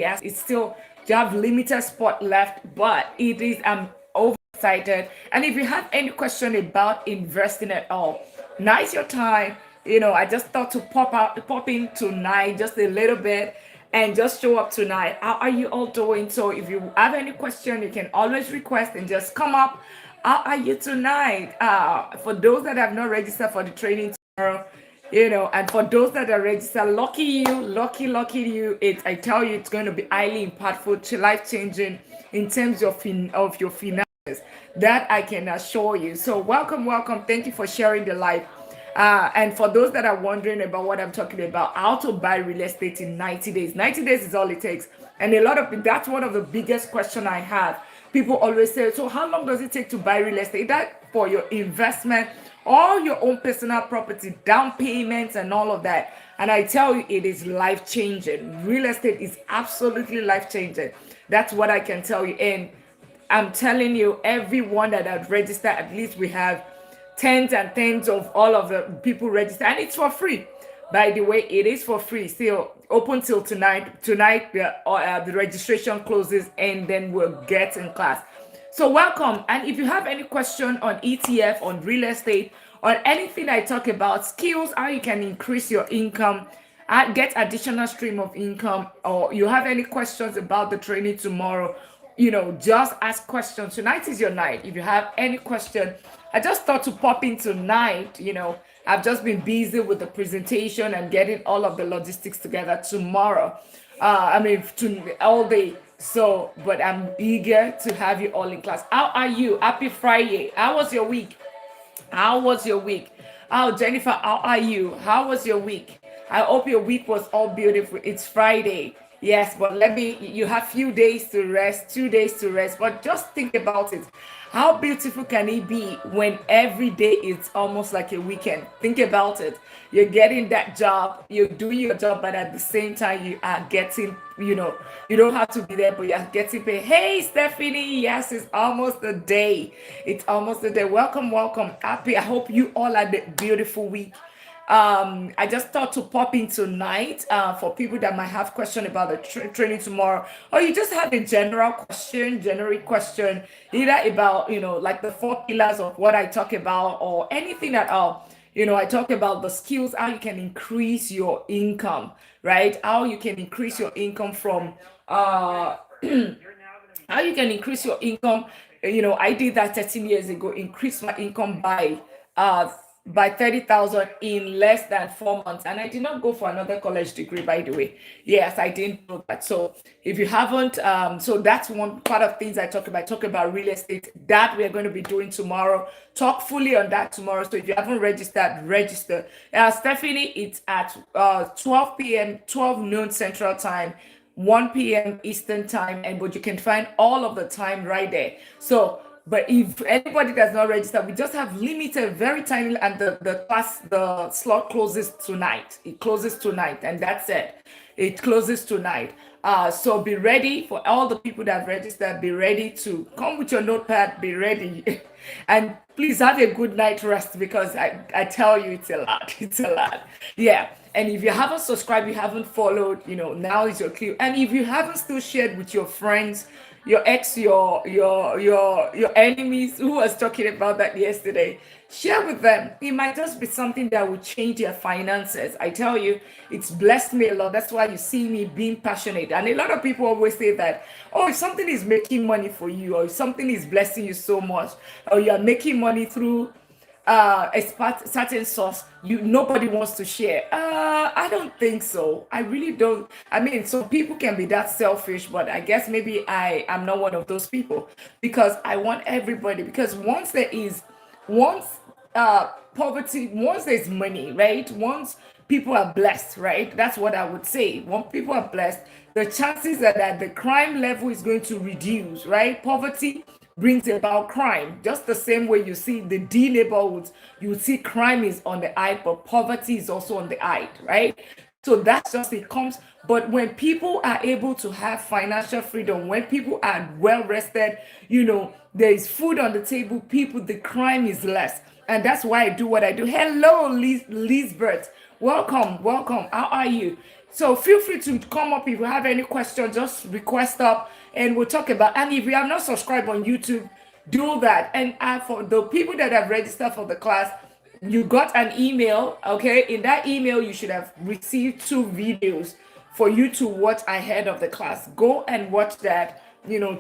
Yes, it's still, you have limited spot left, but it is, I'm overexcited. And if you have any question about investing at all, now's your time. I just thought to pop in tonight just a little bit and just show up tonight. How are you all doing? So if you have any question, you can always request and just come up. How are you tonight? For those that have not registered for the training tomorrow, and for those that are registered, lucky you, lucky you. I tell you, it's going to be highly impactful, life changing in terms of your finances. That I can assure you. So welcome. Thank you for sharing the life. And for those that are wondering about what I'm talking about, how to buy real estate in 90 days. 90 days is all it takes. And that's one of the biggest question I have. People always say, so how long does it take to buy real estate? That for your investment, all your own personal property, down payments and all of that. And I tell you, it is life changing. Real estate is absolutely life changing. That's what I can tell you. And I'm telling you, everyone that has registered, at least we have tens and tens of all of the people register, and it's for free. By the way, it is for free. Still open till tonight. Tonight, the registration closes, and then we'll get in class. So welcome. And if you have any question on ETF, on real estate, on anything I talk about, skills, how you can increase your income, get additional stream of income, or you have any questions about the training tomorrow, just ask questions. Tonight is your night. If you have any question, I just thought to pop in tonight. I've just been busy with the presentation and getting all of the logistics together tomorrow. All day. So, but I'm eager to have you all in class. How are you? Happy Friday. How was your week? How was your week? Oh, Jennifer, how are you? How was your week? I hope your week was all beautiful. It's Friday. Yes, but you have few days to rest, 2 days to rest, but just think about it. How beautiful can it be when every day is almost like a weekend? Think about it. You're getting that job, you're doing your job, but at the same time, you are getting, you don't have to be there, but you're getting paid. Hey, Stephanie, yes, it's almost the day. It's almost the day. Welcome. Happy. I hope you all had a beautiful week. I just thought to pop in tonight for people that might have question about the training tomorrow, or you just have a generic question, either about like the 4 pillars of what I talk about, or anything at all. I talk about the skills, how you can increase your income, right? How you can increase your income from how you can increase your income. I did that 13 years ago, increase my income uh by 30,000 in less than 4 months. And I did not go for another college degree, by the way. Yes, I didn't know that. So if you haven't, so that's one part of things I talk about. I talk about real estate that we are going to be doing tomorrow. Talk fully on that tomorrow. So if you haven't registered, register. Stephanie, it's at 12 p.m., 12 noon Central Time, 1 p.m. Eastern Time, and but you can find all of the time right there. So, but if anybody does not register, we just have limited, very tiny, and the slot closes tonight. It closes tonight, and that's it. It closes tonight. So be ready for all the people that have registered. Be ready to come with your notepad. Be ready, and please have a good night rest, because I tell you, it's a lot. It's a lot. Yeah. And if you haven't subscribed, you haven't followed, now is your clue. And if you haven't still shared with your friends, your ex, your enemies, who was talking about that yesterday, share with them. It might just be something that will change their finances. I tell you, it's blessed me a lot. That's why you see me being passionate. And a lot of people always say that, oh, if something is making money for you, or if something is blessing you so much, or you are making money through certain source, nobody wants to share. I don't think so. I really don't. I mean, some people can be that selfish, but I guess maybe I am not one of those people, because I want everybody. Because once poverty, once there's money, right? Once people are blessed, right? That's what I would say. When people are blessed, the chances are that the crime level is going to reduce, right? Poverty brings about crime. Just the same way you see the D neighborhoods, you see crime is on the high, but poverty is also on the high, right? So that's just it comes. But when people are able to have financial freedom, when people are well rested, there is food on the table, the crime is less. And that's why I do what I do. Hello, Lisbeth. Welcome. How are you? So feel free to come up if you have any questions, just request up and we'll talk about. And if you have not subscribed on YouTube, do that. And for the people that have registered for the class, you got an email. Okay, in that email you should have received 2 videos for you to watch ahead of the class. Go and watch that,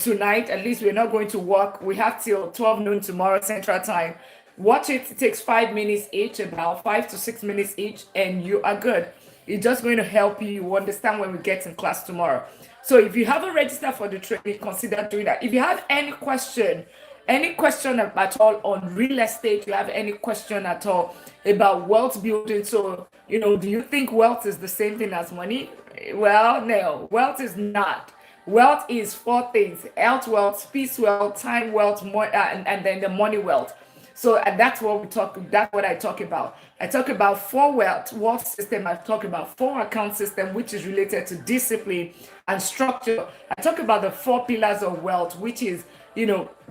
tonight. At least we're not going to work. We have till 12 noon tomorrow Central Time. Watch it. It takes 5 minutes each, about 5 to 6 minutes each, and you are good. It's just going to help you understand when we get in class tomorrow. So if you haven't registered for the training, consider doing that. If you have any question at all on real estate, you have any question at all about wealth building. So, do you think wealth is the same thing as money? Well, no, wealth is not. Wealth is 4 things: health wealth, peace wealth, time wealth, and then the money wealth. So that's what that's what I talk about. I talk about 4 wealth system. I talk about 4 account system, which is related to discipline and structure. I talk about the 4 pillars of wealth, which is,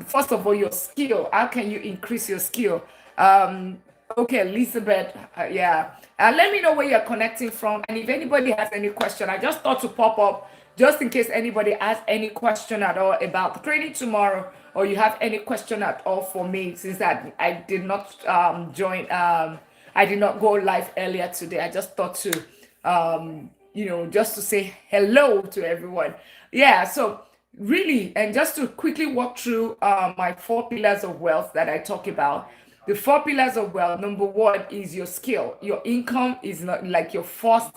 first of all, your skill. How can you increase your skill? Okay, Elizabeth, yeah. Let me know where you're connecting from. And if anybody has any question, I just thought to pop up just in case anybody has any question at all about the training tomorrow, or you have any question at all for me, since that I did not I did not go live earlier today. I just thought to, just to say hello to everyone. Yeah, so really, and just to quickly walk through my 4 pillars of wealth that I talk about. The 4 pillars of wealth: number 1 is your skill. Your income is not like your first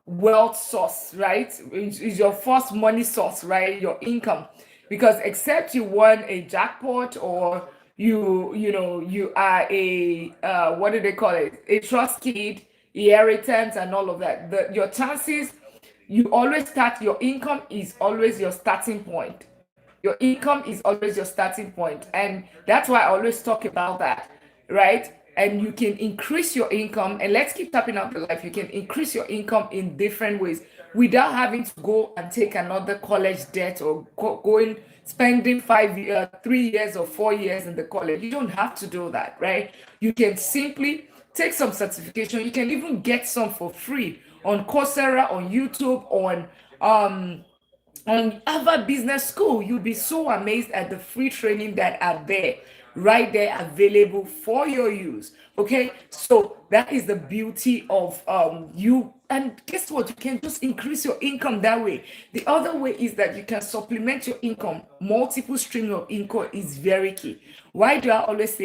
wealth source, right? Is your first money source, right? Your income. Because except you won a jackpot, or you are a what do they call it, a trust kid, inheritance and all of that, your chances, you always start, your income is always your starting point. Your income is always your starting point, and that's why I always talk about that, right? And you can increase your income, and let's keep tapping out the life. You can increase your income in different ways without having to go and take another college debt, or going spending 3 years or 4 years in the college. You don't have to do that, right? You can simply take some certification. You can even get some for free on Coursera, on YouTube, on Harvard Business School. You'll be so amazed at the free training that are there, right there, available for your use. Okay, so that is the beauty of you. And guess what? You can just increase your income that way. The other way is that you can supplement your income. Multiple stream of income is very key. Why do I always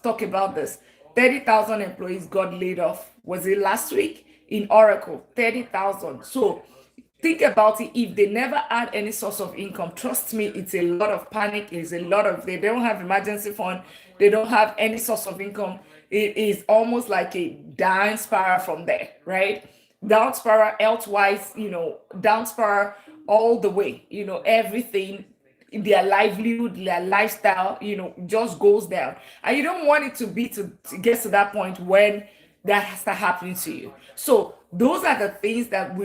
talk about this? 30,000 employees got laid off. Was it last week in Oracle? 30,000. So think about it. If they never had any source of income, trust me, it's a lot of panic. It's a lot of, they don't have emergency fund. They don't have any source of income. It is almost like a down spiral from there, right? Down spiral, health-wise, down spiral all the way, everything, their livelihood, their lifestyle, just goes down. And you don't want it to get to that point when that has to happen to you. So those are the things that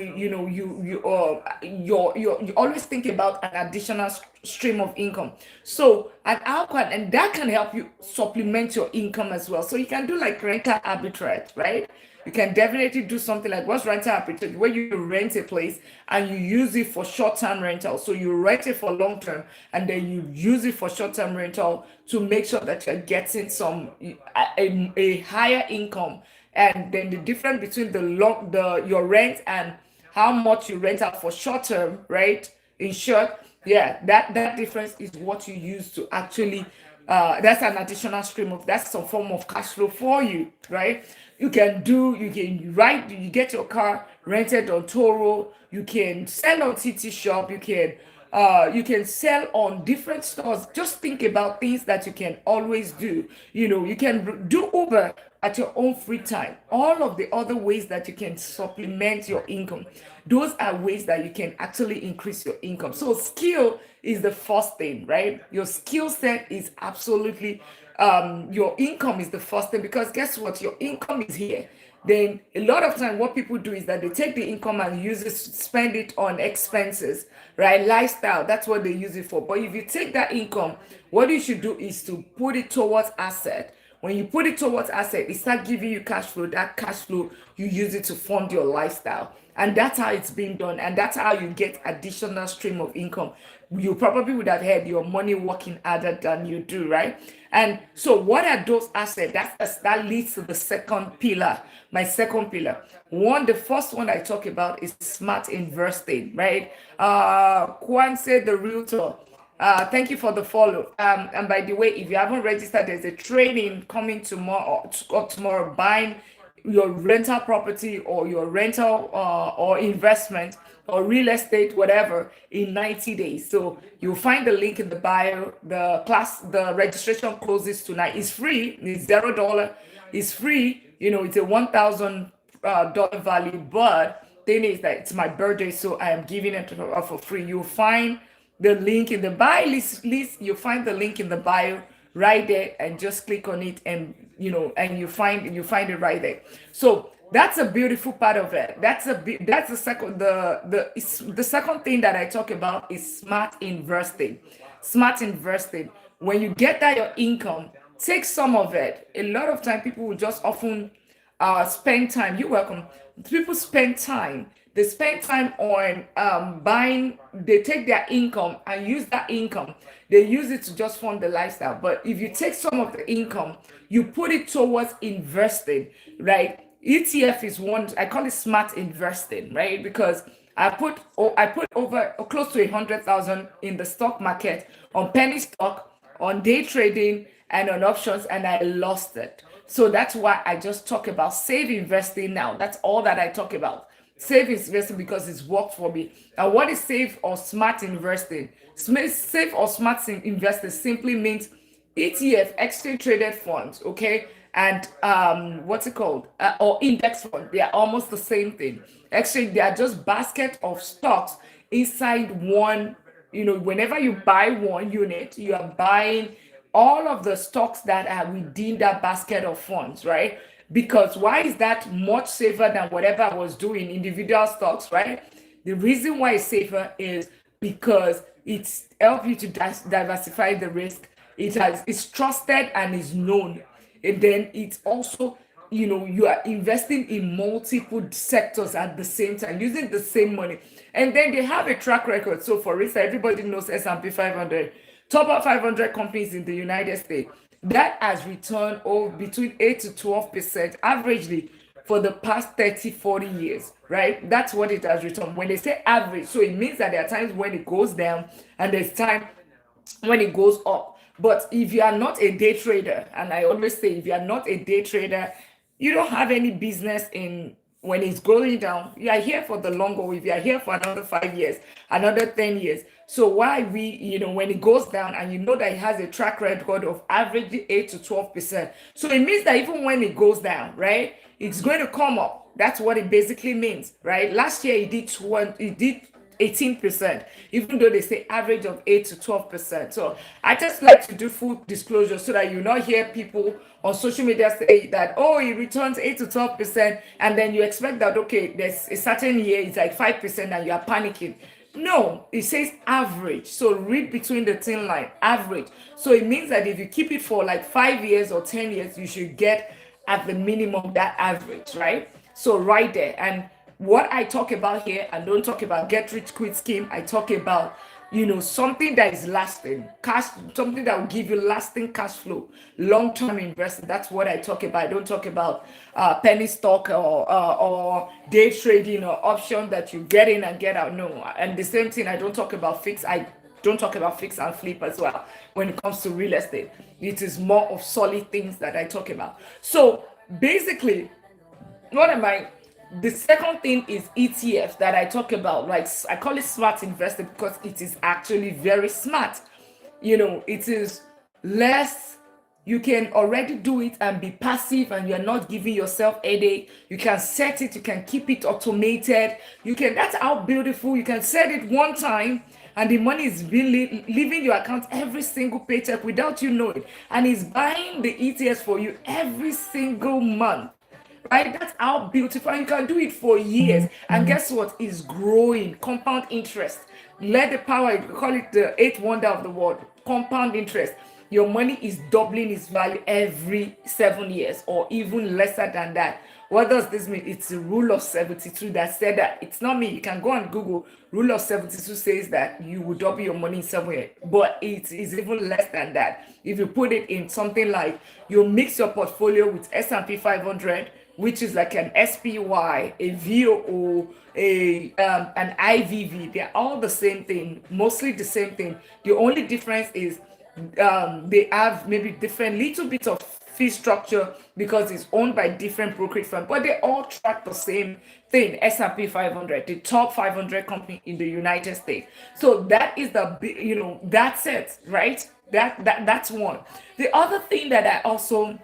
you always think about, an additional stream of income. So and that can help you supplement your income as well. So you can do like rental arbitrage, right? You can definitely do something like, what's rental arbitrage? Where you rent a place and you use it for short-term rental. So you rent it for long-term, and then you use it for short-term rental to make sure that you're getting a higher income. And then the difference between your rent and how much you rent out for short term, right? In short, yeah, that difference is what you use to actually that's an additional stream that's some form of cash flow for you, right? You get your car rented on Toro, you can sell on TT Shop, you can sell on different stores. Just think about things that you can always do. You can do Uber at your own free time. All of the other ways that you can supplement your income, those are ways that you can actually increase your income. So skill is the first thing, right? Your skill set is absolutely, your income is the first thing, because guess what? Your income is here. Then a lot of time what people do is that they take the income and spend it on expenses, right? Lifestyle, that's what they use it for. But if you take that income, what you should do is to put it towards asset, When you put it towards asset, it start giving you cash flow. That cash flow, you use it to fund your lifestyle. And that's how it's being done. And that's how you get additional stream of income. You probably would have had your money working harder than you do, right? And so what are those assets? That leads to the second pillar. My second pillar. The first one I talk about is smart investing, right? Kwan said the realtor. Thank you for the follow. And by the way, if you haven't registered, there's a training coming tomorrow or tomorrow, buying your rental property or your rental or investment or real estate, whatever, in 90 days. So you'll find the link in the bio. The registration closes tonight. It's free. It's $0. It's free. It's a $1,000 value, but thing is that it's my birthday, so I am giving it for free. You'll find the link in the bio list. You'll find the link in the bio right there, and just click on it, and and you find it right there. So that's a beautiful part of it. That's the second the second thing that I talk about is smart investing. Smart investing. When you get that your income, take some of it. A lot of time people will just often spend time. You're welcome. People spend time. They spend time on buying. They take their income and use that income. They use it to just fund the lifestyle. But if you take some of the income, you put it towards investing, right? ETF is one. I call it smart investing, right? Because I put over close to 100,000 in the stock market, on penny stock, on day trading, and on options, and I lost it. So that's why I just talk about safe investing now. That's all that I talk about. Safe investing, because it's worked for me. And what is safe or smart investing? Safe or smart investing simply means ETF, exchange traded funds, okay? And what's it called? Or index fund. They are almost the same thing. Actually, they are just basket of stocks inside one. Whenever you buy one unit, you are buying all of the stocks that are within that basket of funds, right? Because why is that much safer than whatever I was doing, individual stocks, right? The reason why it's safer is because it's help you to diversify the risk. It's trusted and is known. And then it's also, you are investing in multiple sectors at the same time, using the same money. And then they have a track record. So for instance, everybody knows S&P 500, top 500 companies in the United States. That has returned between 8 to 12% averagely for the past 30, 40 years, right? That's what it has returned. When they say average, so it means that there are times when it goes down and there's time when it goes up. But if you are not a day trader, and I always say, if you are not a day trader, you don't have any business in when it's going down. You are here for the long haul. If you are here for another 5 years, another 10 years. So why when it goes down, and that it has a track record of averaging 8 to 12%. So it means that even when it goes down, right, it's going to come up. That's what it basically means, right? Last year it did 18%, even though they say average of 8 to 12%. So I just like to do full disclosure so that you not hear people on social media say that, oh, it returns 8 to 12%, and then you expect that, okay, there's a certain year it's like 5% and you are panicking. No, it says average. So read between the thin line, average. So it means that if you keep it for like 5 years or 10 years, you should get at the minimum that average, right? So right there. And what I talk about here, I don't talk about get rich quick scheme. I talk about, something that is lasting, cash, something that will give you lasting cash flow, long-term investing. That's what I talk about. I don't talk about penny stock or day trading or option that you get in and get out. No, and the same thing. I don't talk about fix. I don't talk about fix and flip as well. When it comes to real estate, it is more of solid things that I talk about. So basically, what am I? The second thing is ETF that I talk about. Like, I call it smart investing because it is actually very smart. It is less. You can already do it and be passive, and you're not giving yourself headache. You can set it, you can keep it automated. That's how beautiful. You can set it one time, and the money is being leaving your account every single paycheck without you knowing. And it's buying the ETFs for you every single month. Right? That's how beautiful. And you can do it for years. And guess what? It's growing. Compound interest. Let the power, call it the eighth wonder of the world. Compound interest. your money is doubling its value every 7 years or even lesser than that. What does this mean? It's the rule of 72 that said that. It's not me. You can go on Google. Rule of 72 says that you will double your money in 7 years, but it is even less than that. If you put it in something like you mix your portfolio with S&P 500, which is like an SPY, a VOO, an IVV, they're all the same thing, mostly the same thing. The only difference is they have maybe different little bit of fee structure because it's owned by different brokerage firms, but they all track the same thing. S&P 500, the top 500 company in the United States. So that is that's it, right? That's one. The other thing that I also,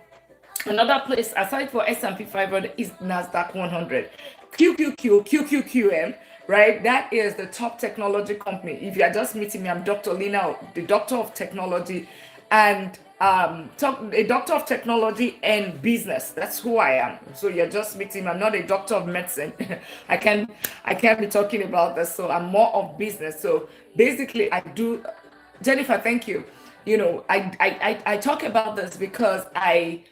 another place aside for S&P 500 is Nasdaq 100, QQQM, right? That is the top technology company. If you are just meeting me, I'm Dr. Lina, the doctor of technology, and a doctor of technology and business. That's who I am. So you're just meeting me. I'm not a doctor of medicine. I can't be talking about this. So I'm more of business. So basically, I do. Jennifer, thank you. I talk about this because I've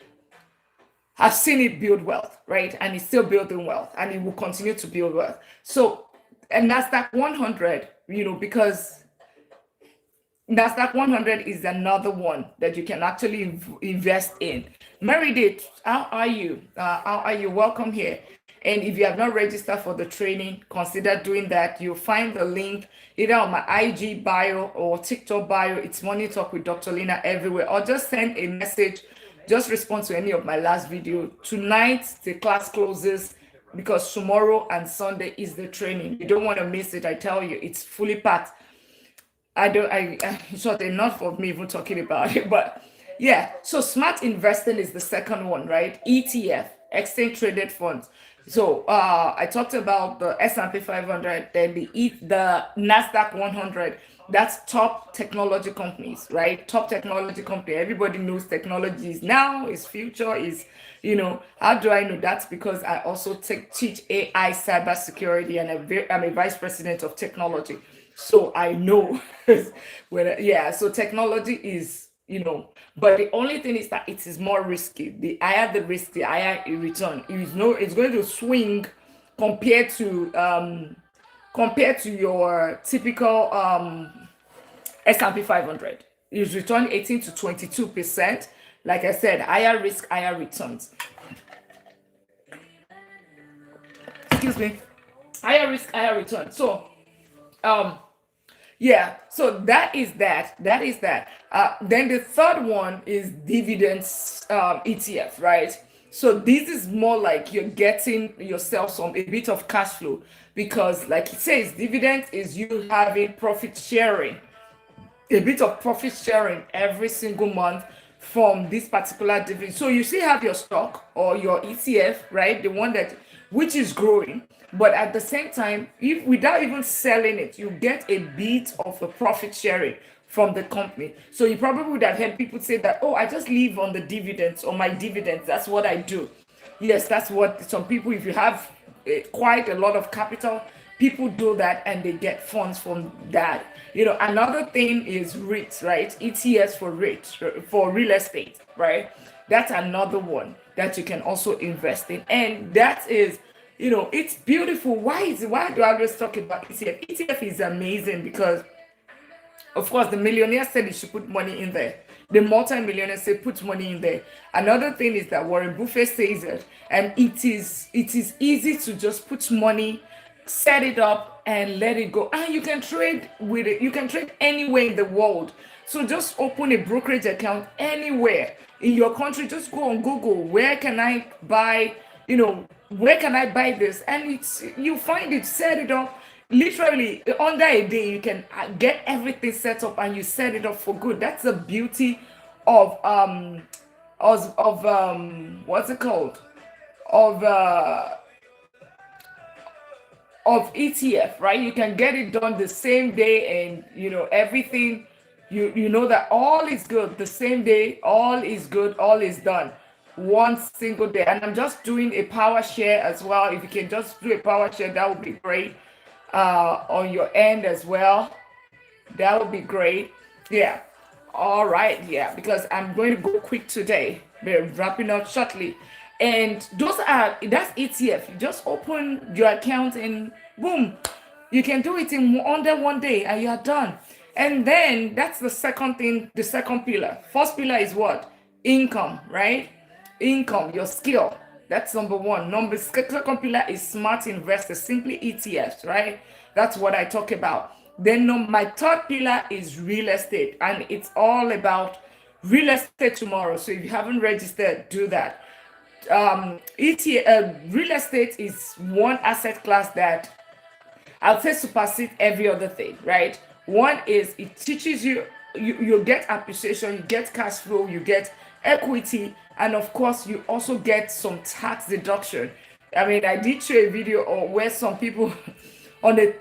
seen it build wealth, right? And it's still building wealth and it will continue to build wealth. So, and NASDAQ 100, because NASDAQ 100 is another one that you can actually invest in. Meredith, how are you? Welcome here. And if you have not registered for the training, consider doing that. You'll find the link either on my IG bio or TikTok bio. It's Money Talk with Dr. Lina everywhere. Or just send a message. Just respond to any of my last video. Tonight, the class closes because tomorrow and Sunday is the training. You don't want to miss it. I tell you, it's fully packed. Short enough of me even talking about it, but yeah. So smart investing is the second one, right? ETF, exchange traded funds. So I talked about the S&P 500, then the Nasdaq 100. That's top technology companies, right? Top technology company. Everybody knows technology is now, is future, is How do I know? That's because I also teach AI cybersecurity, and I'm a vice president of technology. So I know so technology is, but the only thing is that it is more risky. The higher the risk, the higher the return. It's going to swing compared to your typical S&P 500. It's return 18 to 22%. Like I said, higher risk, higher returns. Excuse me. Higher risk, higher return. So so that is that. Then the third one is dividends ETF, right? So this is more like you're getting yourself a bit of cash flow, because like it says, dividend is you having profit sharing, a bit of profit sharing every single month from this particular dividend. So you still have your stock or your ETF, right? The one which is growing, but at the same time, if without even selling it, you get a bit of a profit sharing from the company. So you probably would have heard people say that, oh, I just live on the dividends or my dividends. That's what I do. Yes, that's what some people, if you have quite a lot of capital, people do that and they get funds from that. Another thing is REITs, right? ETFs for REITs, for real estate, right? That's another one that you can also invest in. And that is, it's beautiful. Why do I always talk about ETF? ETF is amazing because, of course, the millionaire said you should put money in there. The multi-millionaire said put money in there. Another thing is that Warren Buffett says it, and it is easy to just put money, set it up, and let it go. And you can trade with it. You can trade anywhere in the world. So just open a brokerage account anywhere in your country. Just go on Google. Where can I buy? Where can I buy this? And you find it, set it up. Literally under a day, you can get everything set up and you set it up for good. That's the beauty of what's it called? Of ETF, right? You can get it done the same day, and everything, you know that all is good the same day, all is good, all is done one single day. And I'm just doing a power share as well. If you can just do a power share, that would be great. On your end as well, that would be great. Yeah. All right, yeah, because I'm going to go quick today. We're wrapping up shortly. And that's ETF. You just open your account and boom, you can do it in under one day and you are done. And then that's the second thing, the second pillar. First pillar is what? Income, right? Income, your skill. That's number one. Second pillar is smart investors, simply ETFs, right? That's what I talk about. Then my third pillar is real estate, and it's all about real estate tomorrow. So if you haven't registered, do that. Real estate is one asset class that I'll say supersede every other thing, right? One is it teaches you, you get appreciation, you get cash flow, you get equity, and of course, you also get some tax deduction. I mean, I did show a video where some people on a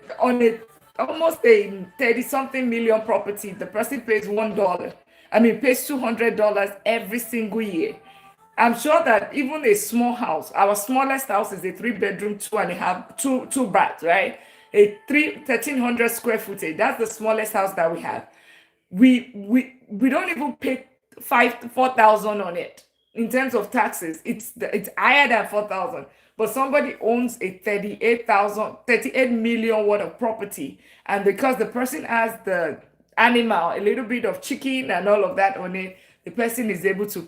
almost a 30 something million property, the person pays $1. I mean, pays $200 every single year. I'm sure that even a small house, our smallest house is a three-bedroom, two and a half, two baths, right? A 1,300 square footage. That's the smallest house that we have. We don't even pay 4,000 on it in terms of taxes. It's higher than 4,000. But somebody owns a 38 million worth of property, and because the person has the animal, a little bit of chicken and all of that on it, the person is able to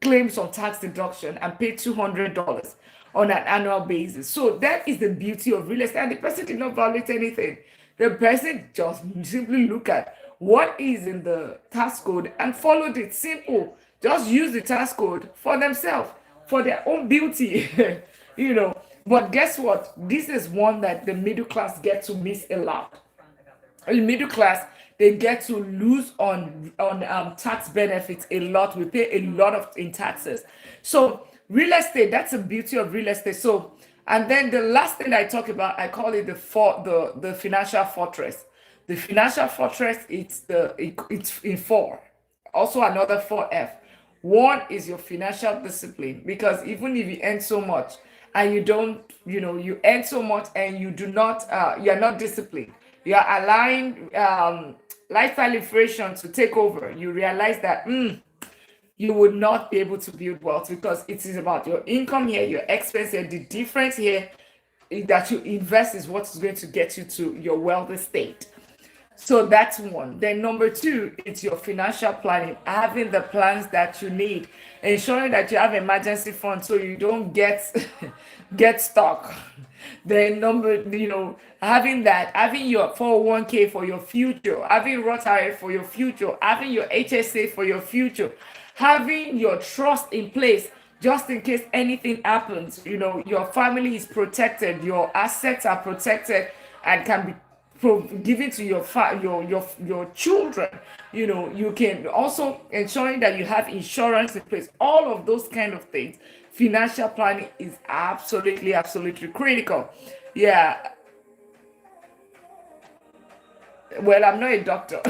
claim some tax deduction and pay $200 on an annual basis. So that is the beauty of real estate. And the person did not violate anything. The person just simply look at what is in the tax code and followed it. Simple. Just use the tax code for themselves, for their own beauty, you know. But guess what? This is one that the middle class get to miss a lot. In middle class, they get to lose on tax benefits a lot. We pay a lot of in taxes. So real estate, that's the beauty of real estate. So, and then the last thing I talk about, I call it the financial fortress. The financial fortress, it's in four. Also another 4F. One is your financial discipline, because even if you earn so much and you don't, you earn so much and you do not, you're not disciplined, you are allowing lifestyle inflation to take over, you realize that you would not be able to build wealth, because it is about your income here, your expense here. The difference here is that you invest is what is going to get you to your wealthy state. So that's one. Then number two, it's your financial planning, having the plans that you need, ensuring that you have emergency funds so you don't get get stuck. Then having your 401k for your future, having Roth IRA for your future, having your HSA for your future, having your trust in place just in case anything happens. Your family is protected, your assets are protected and can be given to your children. You can also ensuring that you have insurance in place. All of those kind of things, financial planning is absolutely critical. Yeah. Well, I'm not a doctor.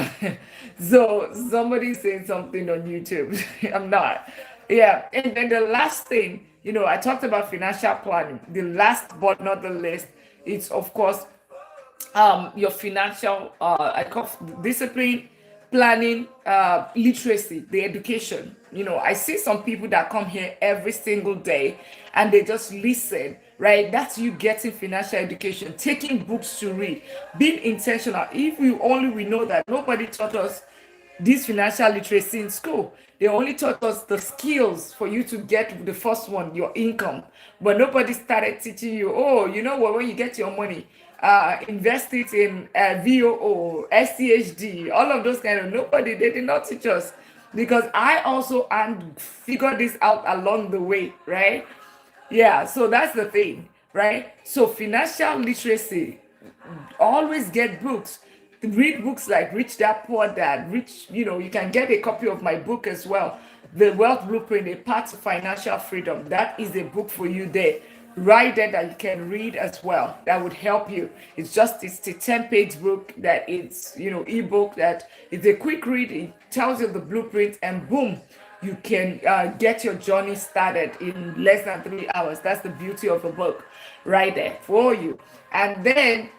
So somebody saying something on YouTube. I'm not. Yeah. And then the last thing, I talked about financial planning. The last but not the least, it's of course your financial I call discipline, planning, literacy, the education. I see some people that come here every single day and they just listen, right? That's you getting financial education, taking books to read, being intentional. If we know that nobody taught us this financial literacy in school. They only taught us the skills for you to get the first one, your income. But nobody started teaching you, oh, you know what, when you get your money, invest it in VOO, SCHD, all of those kind of, they did not teach us. Because I also and figured this out along the way, right? Yeah, so that's the thing, right? So financial literacy, always get books. Read books like Rich Dad Poor Dad. You can get a copy of my book as well, The Wealth Blueprint, A Path to Financial Freedom. That is a book for you there, right there, that you can read as well. That would help you. It's a 10-page book that it's, ebook that it's a quick read. It tells you the blueprint and boom, you can get your journey started in less than 3 hours. That's the beauty of the book right there for you. And then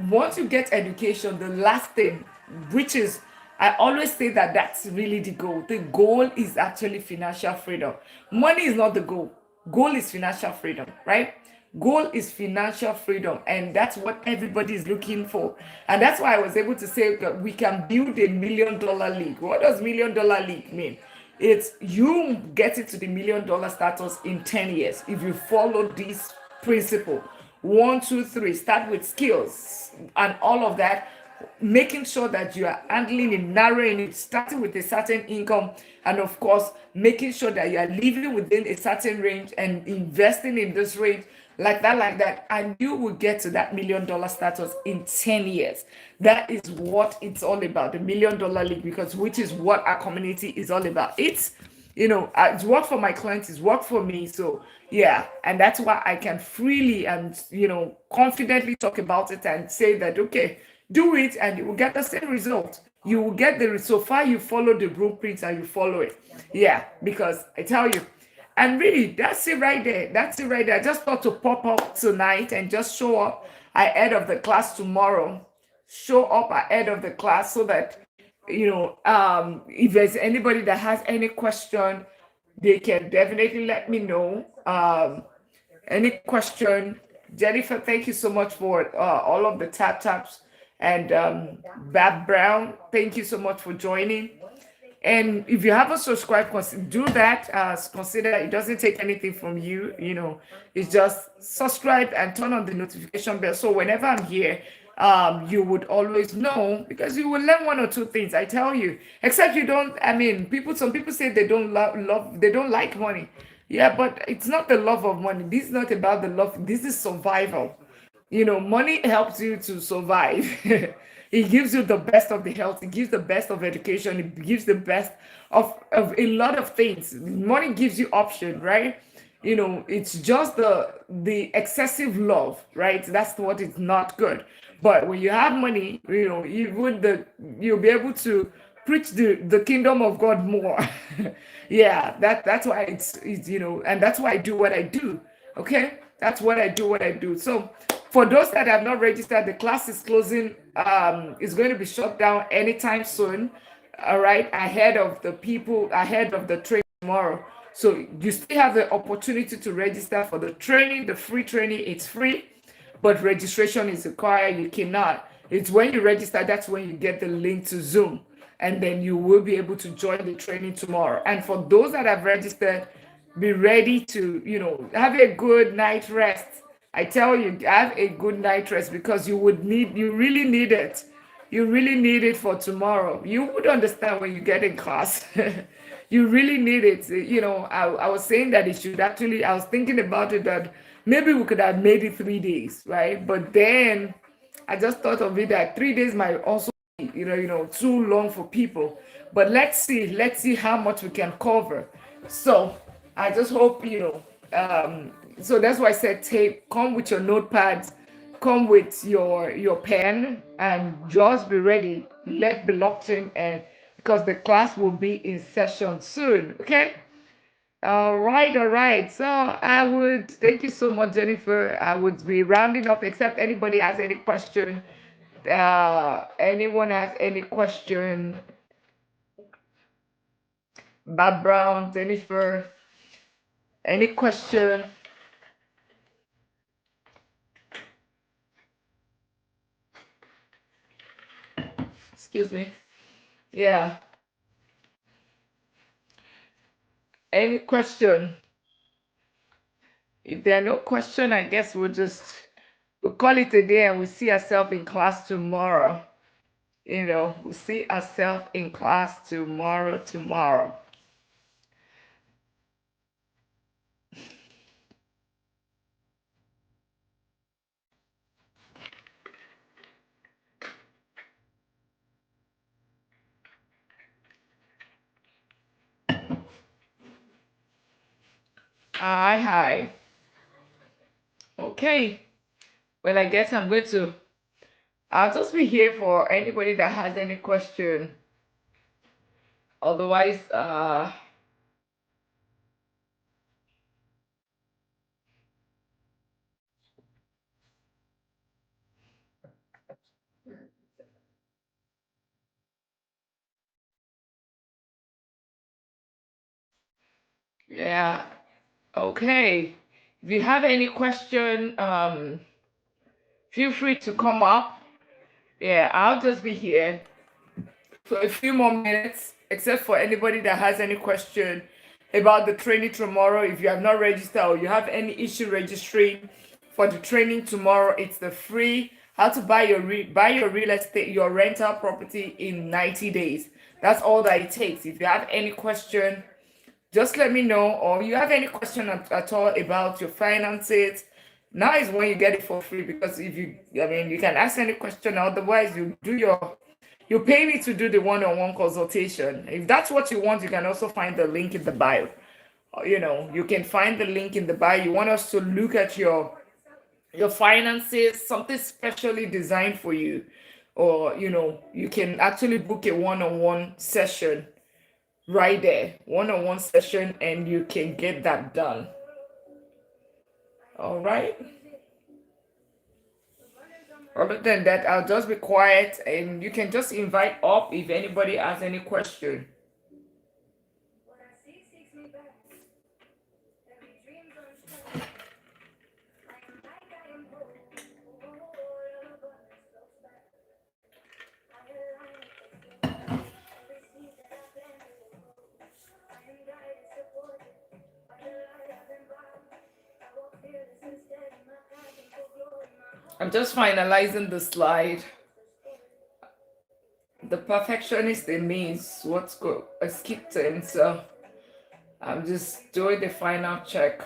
once you get education, the last thing, which is I always say that that's really the goal. The goal is actually financial freedom. Money is not the goal. Goal is financial freedom, right? Goal is financial freedom, and that's what everybody is looking for. And that's why I was able to say that we can build a $1 million league. What does $1 million league mean? It's you get it to the $1 million status in 10 years if you follow this principle. One, two, three. Start with skills and all of that, making sure that you are handling it, narrowing it, starting with a certain income, and of course, making sure that you are living within a certain range and investing in this range, like that, and you will get to that $1 million status in 10 years. That is what it's all about, the $1 million league, because which is what our community is all about. It's worked for my clients, it's worked for me. So yeah, and that's why I can freely and confidently talk about it and say that, okay, do it and you will get the same result. You will get so far you follow the blueprints and you follow it. Yeah, because I tell you, and really, that's it right there. That's it right there. I just thought to pop up tonight and just show up ahead of the class tomorrow. Show up ahead of the class so that if there's anybody that has any question, they can definitely let me know. Any question, Jennifer? Thank you so much for all of the taps, and Bab Brown. Thank you so much for joining. And if you haven't subscribed, do that. Consider it doesn't take anything from you. It's just subscribe and turn on the notification bell. So whenever I'm here, you would always know, because you will learn one or two things. I tell you, except you don't. I mean, some people say they don't they don't like money. Yeah, but it's not the love of money. This is not about the love. This is survival. Money helps you to survive. It gives you the best of the health, it gives the best of education, it gives the best of a lot of things. Money gives you option, right? It's just the excessive love, right? That's what is not good. But when you have money, you'll be able to preach the kingdom of God more. Yeah, that's why and that's why I do what I do. Okay, that's what I do. What I do. So, for those that have not registered, the class is closing. It's going to be shut down anytime soon. All right, ahead of the training tomorrow. So you still have the opportunity to register for the training, the free training. It's free, but registration is required. You cannot. It's when you register, that's when you get the link to Zoom, and then you will be able to join the training tomorrow. And for those that have registered, be ready to, have a good night rest. I tell you, have a good night rest, because you really need it. You really need it for tomorrow. You would understand when you get in class. You really need it. I was saying that it should actually, I was thinking about it, that maybe we could have made it 3 days, right? But then I just thought of it that 3 days might also be, too long for people. But let's see how much we can cover. So I just hope, so that's why I said come with your notepads, come with your pen, and just be ready. Let's be locked in, and because the class will be in session soon. Okay. All right. So I would thank you so much, Jennifer. I would be rounding up, except anybody has any question. Anyone has any question? Bob Brown, Jennifer, any question? Excuse me. Yeah. Any question? If there are no question, I guess we'll call it a day, and we'll see ourselves in class tomorrow. We'll see ourselves in class tomorrow. Hi, hi. Okay. Well, I guess I'll just be here for anybody that has any question. Otherwise, Yeah. Okay. If you have any question, feel free to come up. Yeah, I'll just be here for a few more minutes, except for anybody that has any question about the training tomorrow. If you have not registered or you have any issue registering for the training tomorrow, it's the free how to buy your buy your real estate, your rental property in 90 days. That's all that it takes. If you have any question, just let me know, or you have any question at all about your finances, now is when you get it for free. Because if you, I mean, you can ask any question, otherwise you pay me to do the one-on-one consultation. If that's what you want, you can also find the link in the bio. You can find the link in the bio. You want us to look at your finances, something specially designed for you, or you can actually book a one-on-one session right there, one-on-one session, and you can get that done. All right. Other than that, I'll just be quiet and you can just invite up if anybody has any question. I'm just finalizing the slide. The perfectionist in me is what's go. I skipped it, so I'm just doing the final check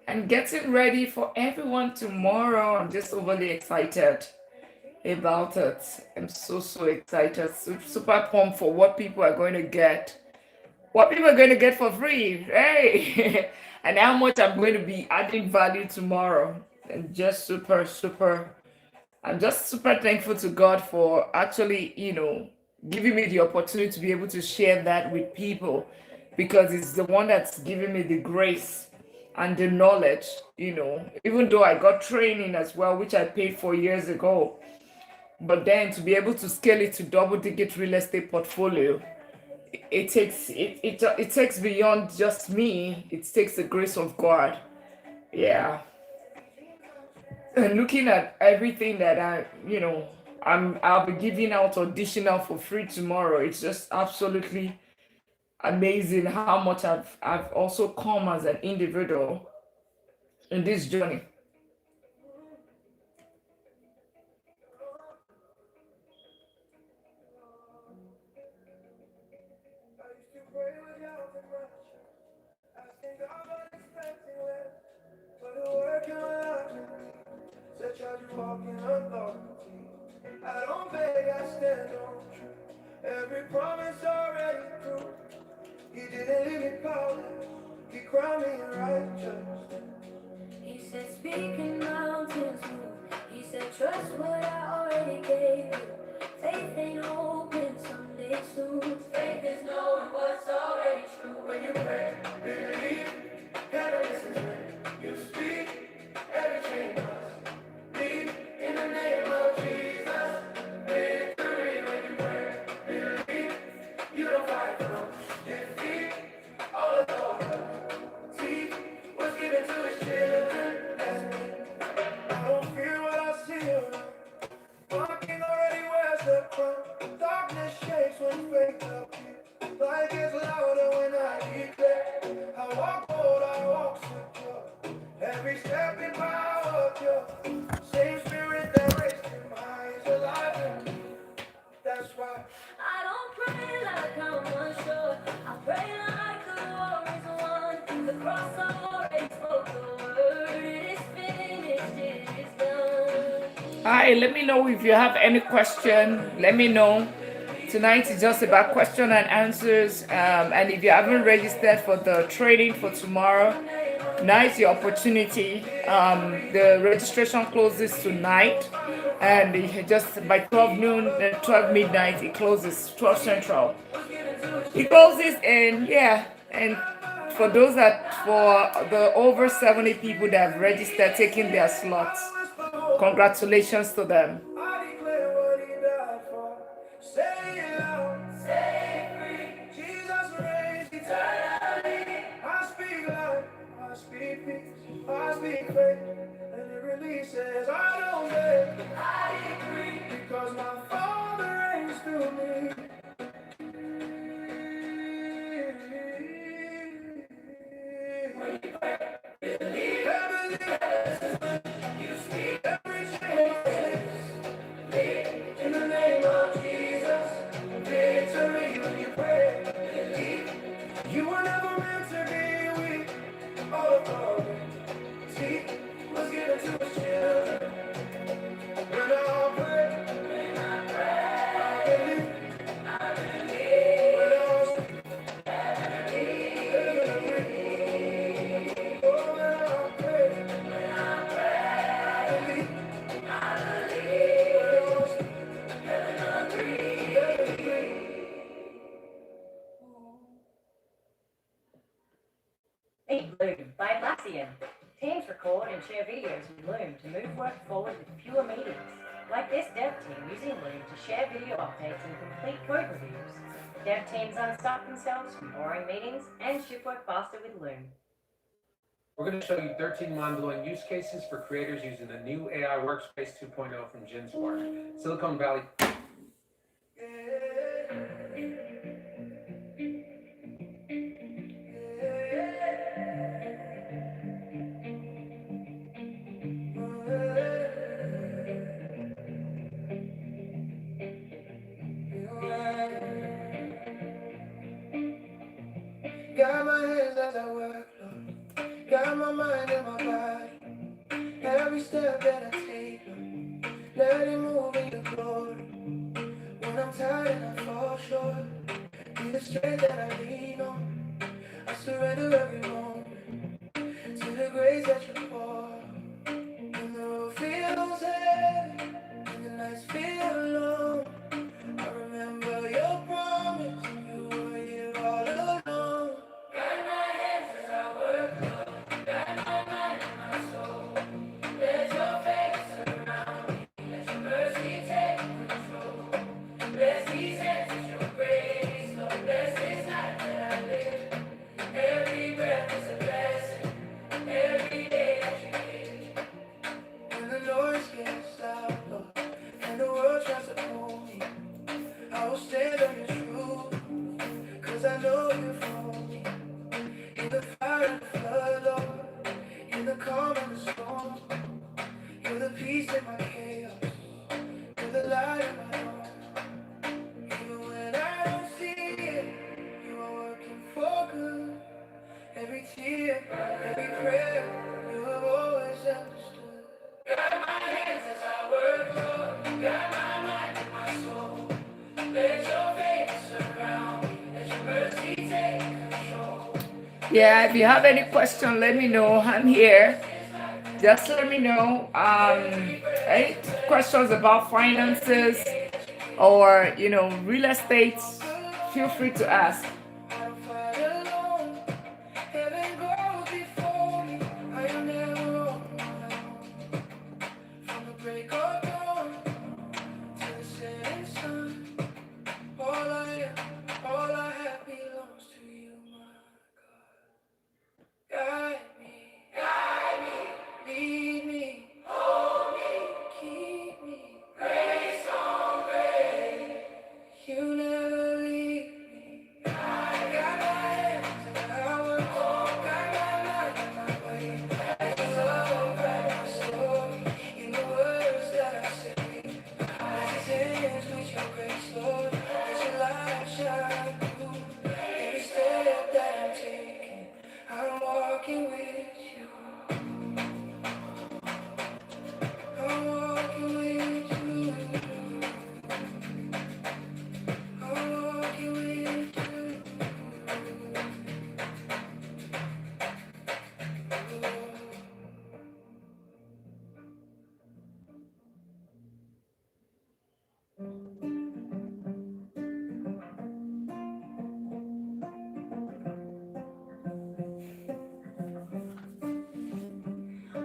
and getting ready for everyone tomorrow. I'm just overly excited about it. I'm so excited, super pumped for what people are going to get. What people are going to get for free, hey, and how much I'm going to be adding value tomorrow. And just super. I'm just super thankful to God for actually, giving me the opportunity to be able to share that with people, because it's the one that's giving me the grace and the knowledge, even though I got training as well, which I paid for years ago. But then to be able to scale it to double-digit real estate portfolio, it takes beyond just me. It takes the grace of God. Yeah. And looking at everything that I'll be giving out additional for free tomorrow. It's just absolutely amazing how much I've also come as an individual in this journey. I don't beg, I stand on truth. Every promise already proved. He didn't leave me powerless. He crowned me righteous. He said, speaking mountains move. He said, trust what I already gave you. Faith ain't open someday soon. Faith is knowing what's already true. When you pray, believe, heaven listens when you speak. Every chain must leave in the name of Jesus. Victory when you pray, believe. You don't fight from defeat. All authority was given to his children. That's me. I don't fear what I see around. My king already wears the crown. Darkness shakes when faith appears. Light gets louder when I declare. I walk bold, I walk secure. Every step in power pure. Same spirit that raised him high is alive in me. That's why I don't pray like I'm unsure. I pray like the war is won. The cross already spoke the word. It is finished, it is done. Hi, let me know if you have any question. Let me know. Tonight is just about question and answers. And if you haven't registered for the training for tomorrow, now is your opportunity. The registration closes tonight, and just by 12 noon, 12 midnight, it closes, 12 central. It closes, and yeah, and for the over 70 people that have registered, taking their slots, congratulations to them. Say it loud, say it free. Jesus reigns eternally. faith, and it releases. I don't beg, I decree, because my Father reigns through me. In the name of Jesus, victory when you pray. You were never meant to be weak. All authority was given to his children. When I pray, I believe. When I speak, oh, when I pray, I believe. Meet Loom by Atlassian. Teams record and share videos with Loom to move work forward with fewer meetings. Like this dev team using Loom to share video updates and complete code reviews. Dev teams unstuck themselves from boring meetings and ship work faster with Loom. We're going to show you 13 mind-blowing use cases for creators using the new AI Workspace 2.0 from GenSpark. Silicon Valley. Got my hands as I work, Lord. Got my mind and my body. Every step that I take, Lord, let it move in your glory. When I'm tired and I fall short, be the strength that I lean on. I surrender every moment to the grace that you pour. When the road feels heavy and the nights feel long, I remember your promise. You were here all along. Got my hands as I work, Lord. Got my mind and my soul. Let your face surround me. Let your mercy take control. Bless these hands with your grace, Lord. Bless this life that I live. Every breath is a blessing. Every day that you give. When the noise gets loud, Lord, and the world tries to pull me, I will stand on your truth, 'cause I know you're for me. In the fire and the flood, Lord, in the calm and the storm, you're the peace in my chaos, you're the light in my dawn. Even when I don't see it, you are working for good. Every tear, every prayer, you have always understood. Got my hands as I work, Lord. Got my mind and my soul. Let your face surround me. Let your mercy take control. Yeah, if you have any question, let me know. I'm here. Just let me know. Any questions about finances or real estate, feel free to ask. I don't fight alone. Heaven goes before me. I am never on my own. From the break of dawn to the setting sun, all I have belongs to you, my God. Guide me, lead me, hold me, keep me. Grace on grace, you never leave me. I got my hands and I work hard. Got my mind and my way. I love my story in the words that I say. As it ends with your grace, Lord, let your light shine through. Every step that I'm taking, I'm walking with you. I'm walking with you. I'm walking with you.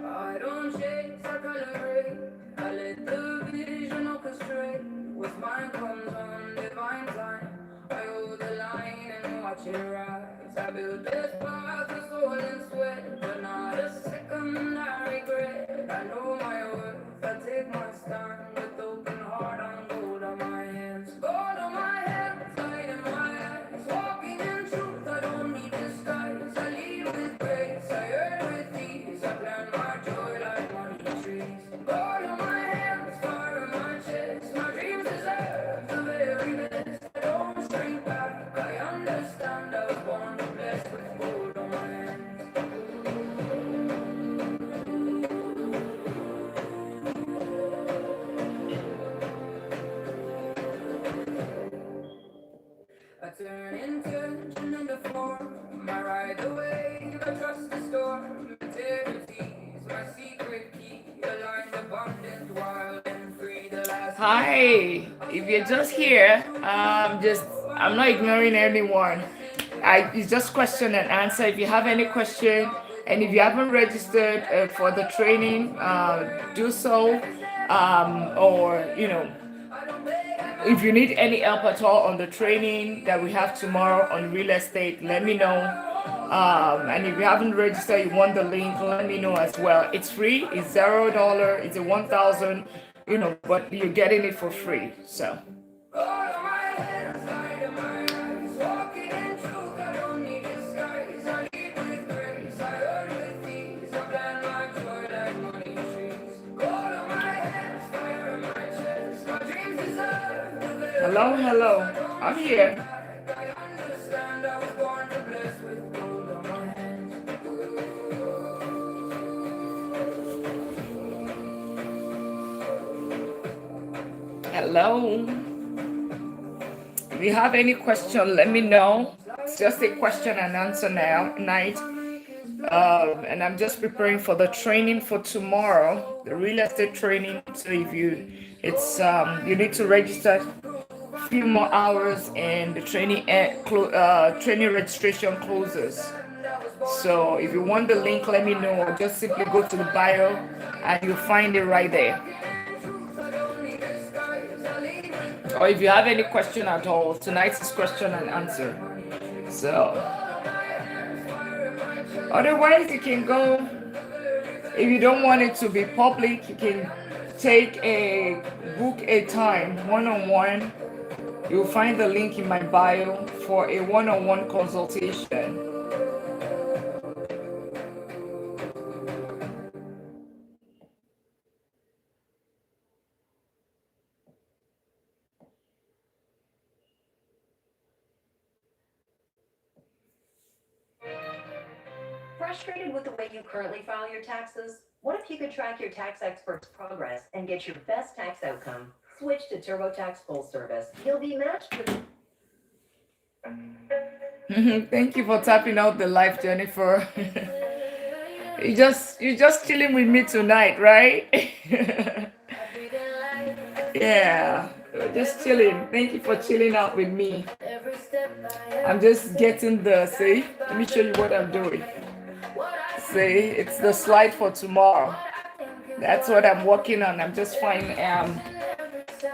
I don't chase, I calibrate. I let the vision orchestrate. With mine comes on divine time. I hold the line and watch it rise. I build this path with soul and sweat, but not a second I regret. I know my worth. I take my stand with open heart and gold on my hands. Gold on my hands, light in my eyes. Walking in truth, I don't need disguise. I lead with grace, I earn with ease. I plant my joy like money trees. Gold on my hands, fire in my chest. My dreams deserve the very best. I don't shrink back, I understand. I was born to bless with gold on my hands. I turn intention into form. I ride the wave, I trust the storm. Integrity's my secret key. Aligned, abundant, wild and free. The last. Hi, if you're just here, I'm not ignoring anyone. It's just question and answer. If you have any question, and if you haven't registered for the training, do so. Or if you need any help at all on the training that we have tomorrow on real estate, let me know. And if you haven't registered, you want the link, let me know as well. It's free, it's $0, it's a 1,000, but you're getting it for free. So hello, I'm here. Hello. If you have any question, let me know. It's just a question and answer night. And I'm just preparing for the training for tomorrow, the real estate training. So if you need to register a few more hours, and the training training registration closes. So if you want the link, let me know, or just simply go to the bio and you'll find it right there. Or if you have any question at all, tonight's is question and answer. So otherwise, you can go. If you don't want it to be public, you can book a time one-on-one. You'll find the link in my bio for a one-on-one consultation. Frustrated with the way you currently file your taxes? What if you could track your tax expert's progress and get your best tax outcome? Switch to TurboTax Full Service. You'll be matched with... Thank you for tapping out the live, Jennifer. You're just chilling with me tonight, right? Yeah, just chilling. Thank you for chilling out with me. I'm just getting let me show you what I'm doing. See, it's the slide for tomorrow. That's what I'm working on. I'm just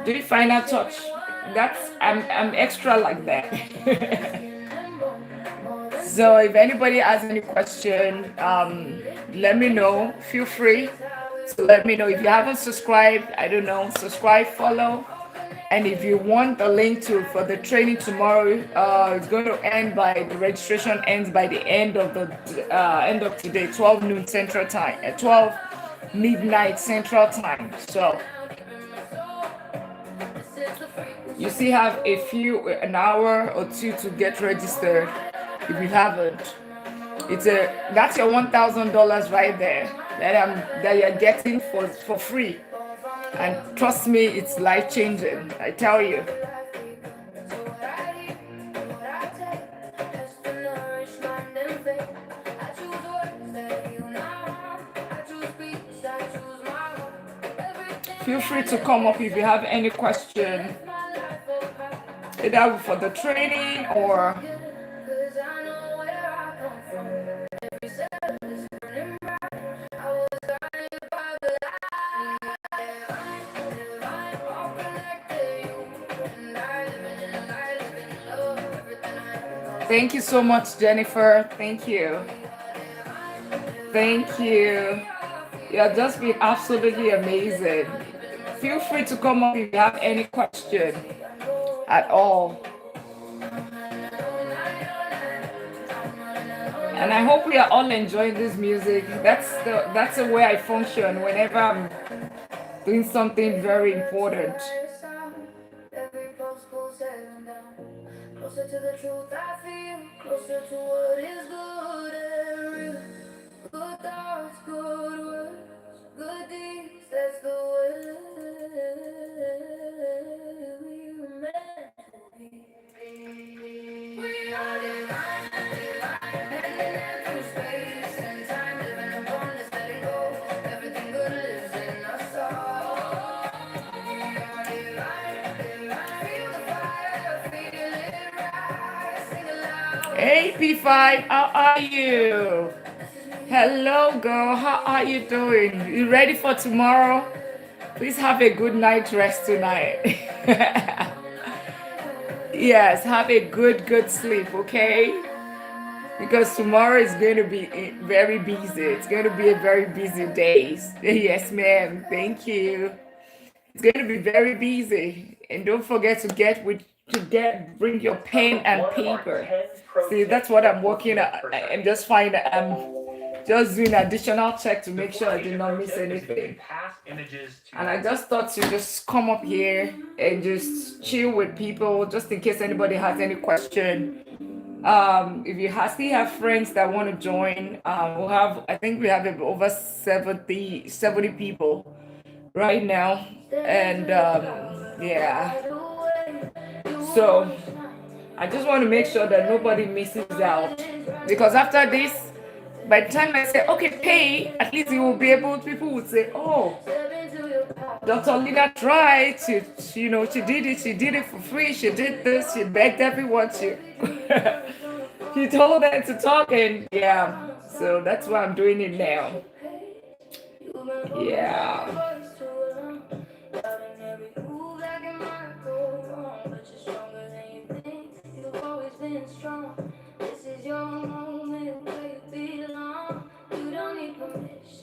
doing final touch. I'm extra like that. So if anybody has any question, let me know. Feel free to let me know. If you haven't subscribed, subscribe, follow. And if you want the link for the training tomorrow, it's going to the registration ends by the end of today, 12 noon Central Time, at 12 midnight Central Time. So you still have an hour or two to get registered. If you haven't, that's your $1,000 right there that you're getting for free. And trust me, it's life-changing, I tell you. Feel free to come up if you have any question, either for the training or Thank you so much, Jennifer. Thank you. Thank you. You have just been absolutely amazing. Feel free to come up if you have any question at all. And I hope we are all enjoying this music. That's the way I function whenever I'm doing something very important. Every post goes heaven down. Closer to the truth I feel, closer to what is good and real. Good thoughts, good words, good deeds, that's the way we were meant to be. We are divine, bending through space and time, living upon this, letting go. Everything good lives in us all. We are divine, feel the fire, feel it rise, sing aloud. Hey P5, how are you? Hello girl, how are you doing? You ready for tomorrow? Please have a good night rest tonight. Yes, have a good sleep, okay? Because tomorrow is going to be very busy. It's going to be a very busy day. Yes, ma'am. Thank you. It's going to be very busy. And don't forget to bring your pen and paper. See, that's what I'm working at. I'm just just doing additional check to make sure I did not miss anything. And I just thought to just come up here and just chill with people, just in case anybody has any question. If you still have friends that want to join, I think we have over 70 people right now. And yeah. So I just want to make sure that nobody misses out. Because after this, by the time I say, okay, pay, at least you will be able, people would say, oh, Dr. Lina tried, she did it for free, she did this, she begged everyone to, she told them to talk, and yeah, so that's why I'm doing it now. Yeah.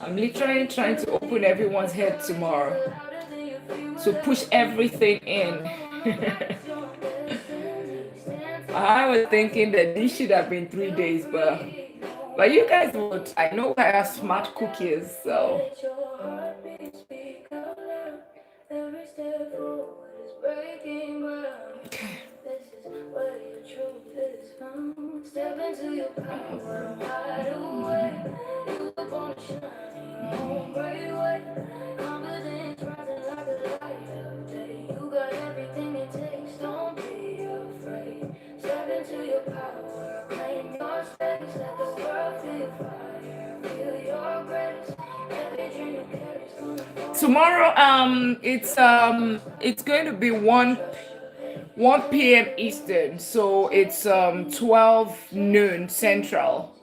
I'm literally trying to open everyone's head tomorrow to push everything in. I was thinking that this should have been 3 days, but you guys would. I know I have smart cookies, so. Okay. Step into your power, hide away. You were born to shine in your own great way. Confidence rising like a light of day. You got everything it takes, don't be afraid. Step into your power, claim your space. Let the world feel your fire, feel your grace. Every dream you carry is gonna fall. Tomorrow, it's going to be 1 p.m. Eastern, so it's 12 noon Central.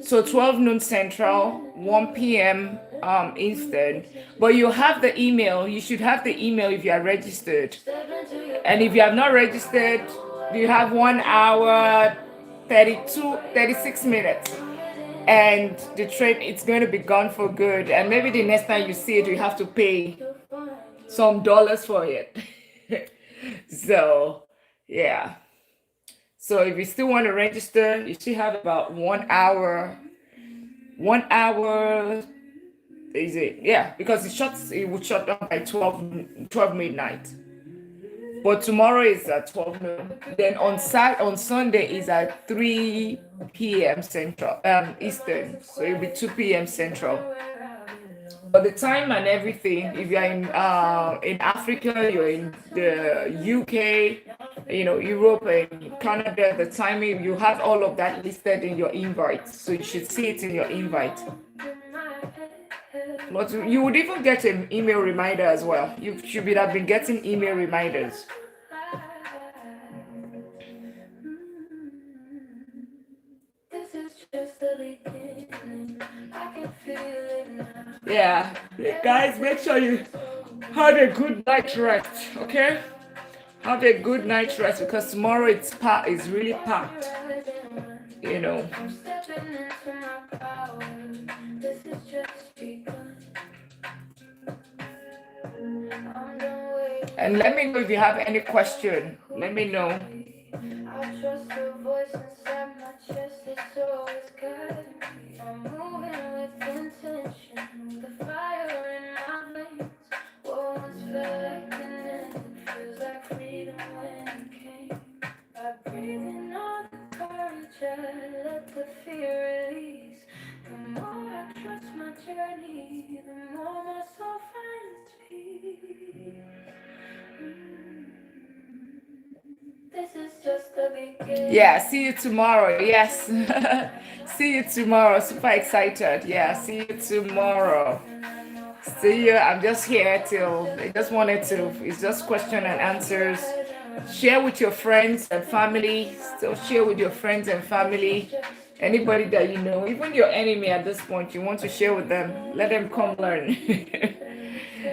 So 12 noon Central, 1 p.m. Eastern. But you have the email. You should have the email if you are registered. And if you have not registered, you have 1 hour 36 minutes. And the train, it's going to be gone for good. And maybe the next time you see it, you have to pay some dollars for it. So, yeah. So if you still want to register, you still have about 1 hour. 1 hour is it? Yeah, because it would shut down by 12 midnight. But tomorrow is at 12 noon. Then on Sunday is at 3 p.m. Central, Eastern. So it'll be 2 p.m. Central. But the time and everything, if you're in Africa, you're in the UK, Europe and Canada, the timing, you have all of that listed in your invite. So you should see it in your invite. But you would even get an email reminder as well. You should have been getting email reminders. Yeah, guys, make sure you have a good night rest, okay? Have a good night rest because tomorrow it's really packed, And let me know if you have any question. Let me know. I trust the voice inside my chest, it's always guiding me. I'm moving with intention, the fire in my veins. What once felt like an end feels like freedom when it came. By breathing all the courage, I let the fear release. The more I trust my journey, the more my soul finds peace. This is just the beginning. Yeah, see you tomorrow. Yes. See you tomorrow. Super excited. Yeah, see you tomorrow. See you. I'm just here till I just wanted to, it's just question and answers. Share with your friends and family. Still share with your friends and family. Anybody that you know, even your enemy at this point, you want to share with them. Let them come learn.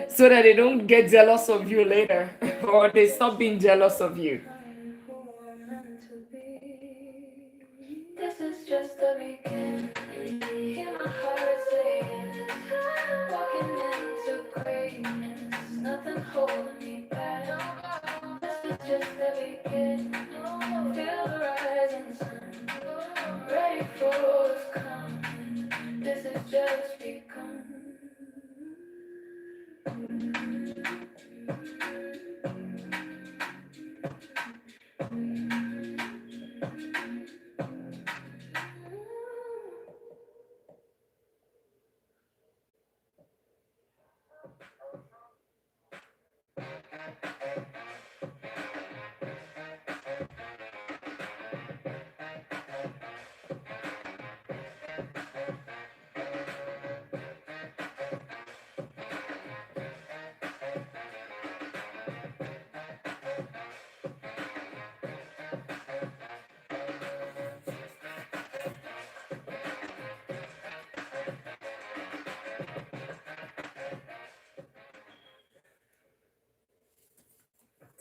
So that they don't get jealous of you later or they stop being jealous of you. Who I'm meant to be. This is just the beginning. Hear my heart saying, walking into greatness. Nothing holding me back. This is just the beginning. Feel the rising sun. Ready for what's coming. This is just begun.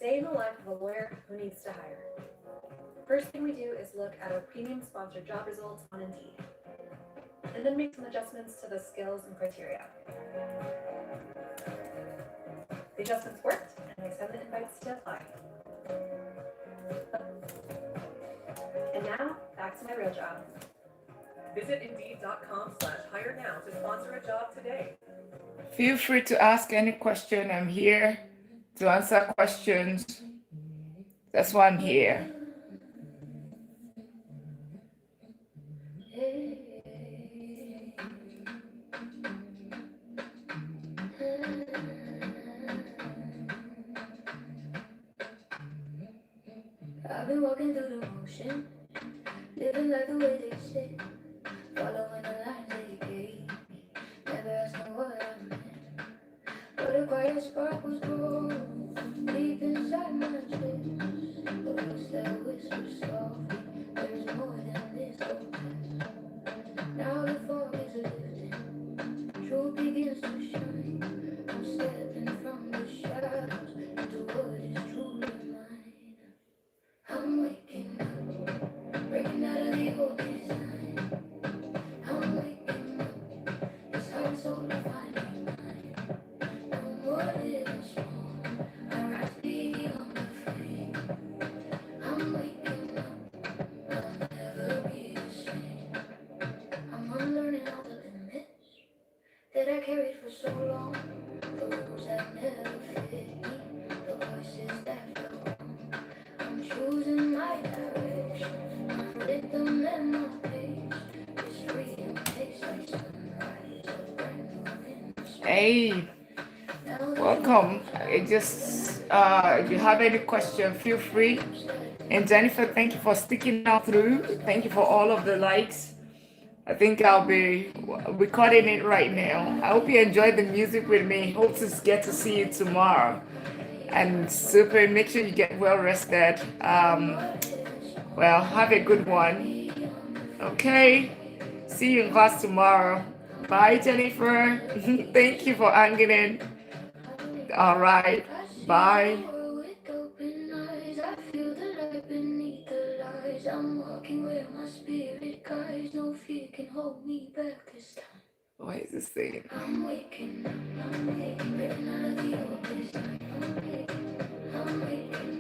Day in the life of a lawyer who needs to hire. First thing we do is look at our premium sponsored job results on Indeed, and then make some adjustments to the skills and criteria. The adjustments worked, and I send the invites to apply. And now, back to my real job. Visit Indeed.com/hire now to sponsor a job today. Feel free to ask any question. I'm here to answer questions. That's why I'm here. I've been walking through the motion, living life the way they say, following the lines they gave me, never asking what I meant. But a quiet spark was born deep inside my chest. The voice that whispers softly, there is more than this old test. Now the fog is lifting, truth begins to shine. I'm stepping from the shadows into what is truly mine. I'm waking up, breaking out of the old design. I'm waking up, this heart's so defining mine. No more living small, I rise beyond the frame. I'm waking up, I'll never be the same. I'm unlearning all the limits that I carried for so long. The rules that never fit me, the voices that felt wrong. I'm choosing my direction, my rhythm and my pace. This freedom tastes like sunrise, a brand new in the space. Hey, Now the welcome. If you have any question, feel free. And Jennifer, thank you for sticking out through. Thank you for all of the likes. I think I'll be recording it right now. I hope you enjoyed the music with me. Hope to get to see you tomorrow. And super, make sure you get well rested. Well, have a good one. Okay. See you in class tomorrow. Bye, Jennifer. Thank you for hanging in. All right. Bye. with open eyes, I feel the light beneath the lies. I'm walking where my spirit guides. No fear can hold me back this time. What is this thing? I'm waking up, I'm waking, breaking out of the old design. I'm waking I'm making